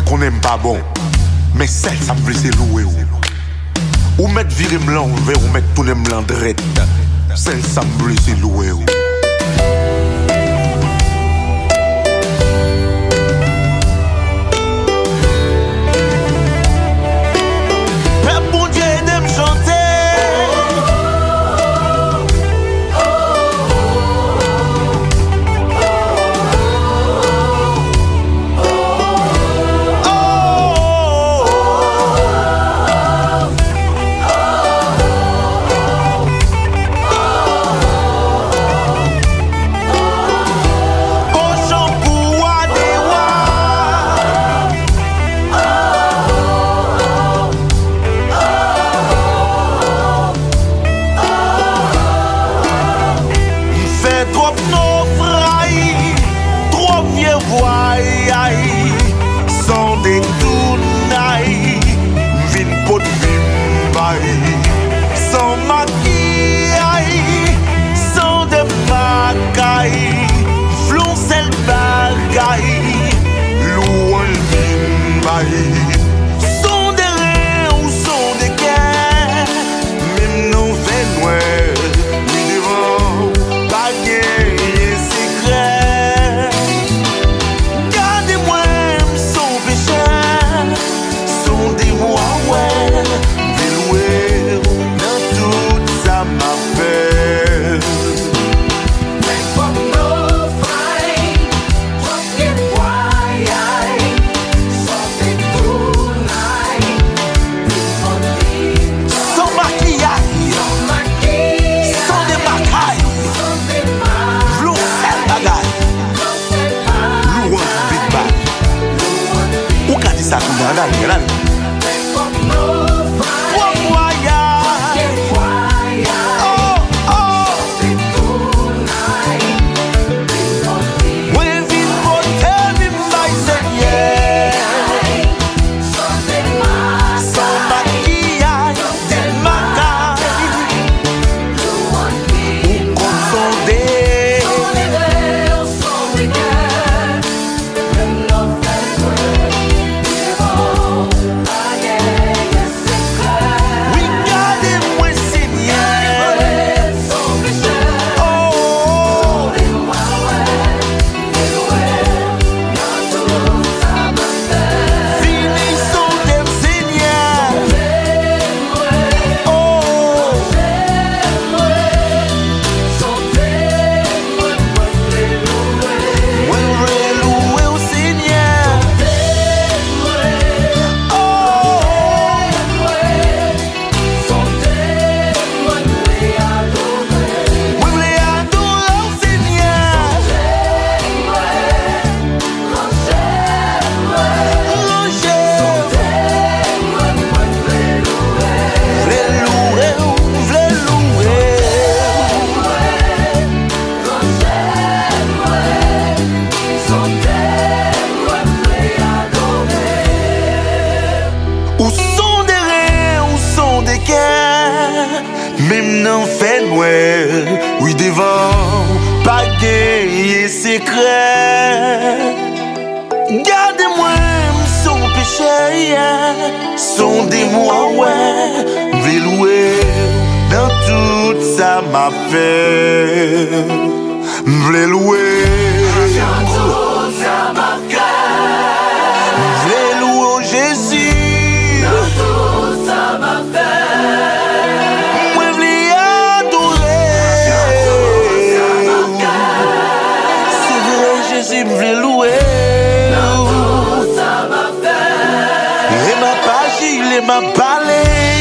qu'on aime pas bon. Mais celle ça me c'est louer ou mettre virer blanc vert ou mettre tourner blanc drette. Celle ça me c'est louer ou. Sans détourner, vine pot vimbaï, sans maquillage, sans démacaille, flon sel bagaille, loin vimbaï, sans des reins ou sans des guerres, même non fait noir, oui devant, baguette secret. Gardez-moi son péché, son démon, ouais, déloué dans toute sa m'appelle. Make up no fight, just get quiet, something tonight, Sans maquillage, sans démacaille, flou sel bagaille, lourd big bag. Ou qu'a dit ça comme dans la gueule? Même non fait noir, oui devant, baguette secret. Gardez-moi son péché, son démon, ouais, veloué dans toute sa m'appelle. Veloué dans toute sa m'appelle. Veloué Jésus dans toute sa m'appelle. Jésus me louer. Et ma page, il est ma palais.